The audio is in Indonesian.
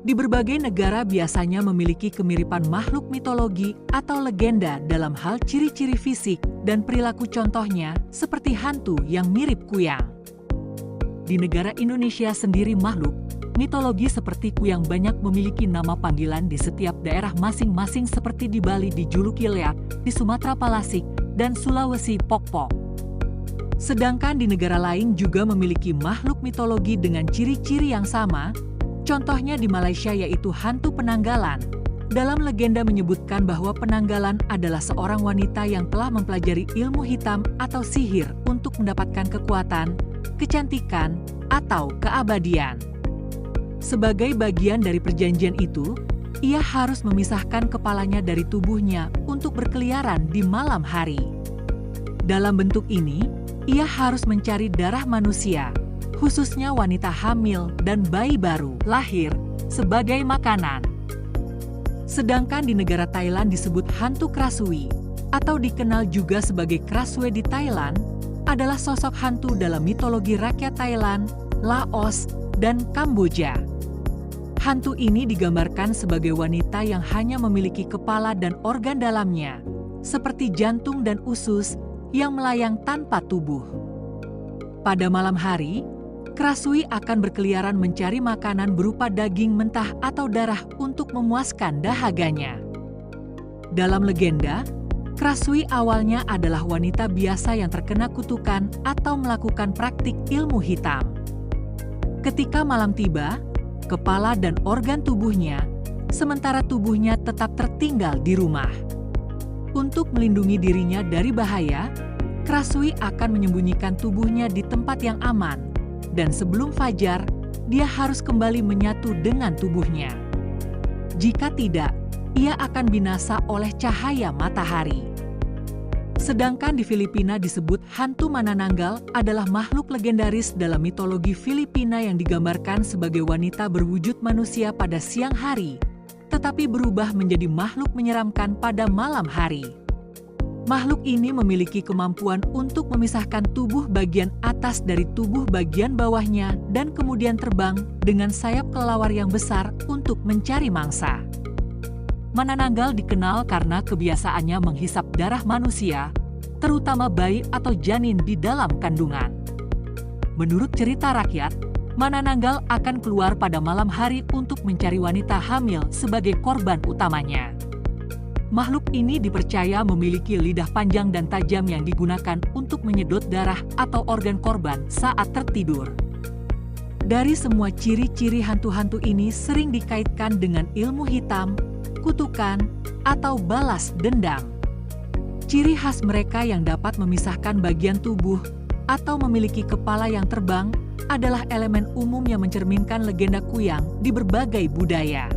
Di berbagai negara biasanya memiliki kemiripan makhluk mitologi atau legenda dalam hal ciri-ciri fisik dan perilaku, contohnya seperti hantu yang mirip kuyang. Di negara Indonesia sendiri, makhluk mitologi seperti kuyang banyak memiliki nama panggilan di setiap daerah masing-masing, seperti di Bali dijuluki leak, di Sumatera Palasik, dan Sulawesi pokpok. Sedangkan di negara lain juga memiliki makhluk mitologi dengan ciri-ciri yang sama. Contohnya di Malaysia yaitu hantu penanggalan. Dalam legenda menyebutkan bahwa penanggalan adalah seorang wanita yang telah mempelajari ilmu hitam atau sihir untuk mendapatkan kekuatan, kecantikan, atau keabadian. Sebagai bagian dari perjanjian itu, ia harus memisahkan kepalanya dari tubuhnya untuk berkeliaran di malam hari. Dalam bentuk ini, ia harus mencari darah manusia, khususnya wanita hamil dan bayi baru lahir, sebagai makanan. Sedangkan di negara Thailand disebut hantu Krasui, atau dikenal juga sebagai Krasue di Thailand, adalah sosok hantu dalam mitologi rakyat Thailand, Laos, dan Kamboja. Hantu ini digambarkan sebagai wanita yang hanya memiliki kepala dan organ dalamnya, seperti jantung dan usus, yang melayang tanpa tubuh. Pada malam hari, Krasui akan berkeliaran mencari makanan berupa daging mentah atau darah untuk memuaskan dahaganya. Dalam legenda, Krasui awalnya adalah wanita biasa yang terkena kutukan atau melakukan praktik ilmu hitam. Ketika malam tiba, kepala dan organ tubuhnya, sementara tubuhnya tetap tertinggal di rumah. Untuk melindungi dirinya dari bahaya, Krasui akan menyembunyikan tubuhnya di tempat yang aman. Dan sebelum fajar, dia harus kembali menyatu dengan tubuhnya. Jika tidak, ia akan binasa oleh cahaya matahari. Sedangkan di Filipina disebut hantu Manananggal adalah makhluk legendaris dalam mitologi Filipina yang digambarkan sebagai wanita berwujud manusia pada siang hari, tetapi berubah menjadi makhluk menyeramkan pada malam hari. Makhluk ini memiliki kemampuan untuk memisahkan tubuh bagian atas dari tubuh bagian bawahnya dan kemudian terbang dengan sayap kelelawar yang besar untuk mencari mangsa. Manananggal dikenal karena kebiasaannya menghisap darah manusia, terutama bayi atau janin di dalam kandungan. Menurut cerita rakyat, Manananggal akan keluar pada malam hari untuk mencari wanita hamil sebagai korban utamanya. Makhluk ini dipercaya memiliki lidah panjang dan tajam yang digunakan untuk menyedot darah atau organ korban saat tertidur. Dari semua ciri-ciri hantu-hantu ini sering dikaitkan dengan ilmu hitam, kutukan, atau balas dendam. Ciri khas mereka yang dapat memisahkan bagian tubuh atau memiliki kepala yang terbang adalah elemen umum yang mencerminkan legenda kuyang di berbagai budaya.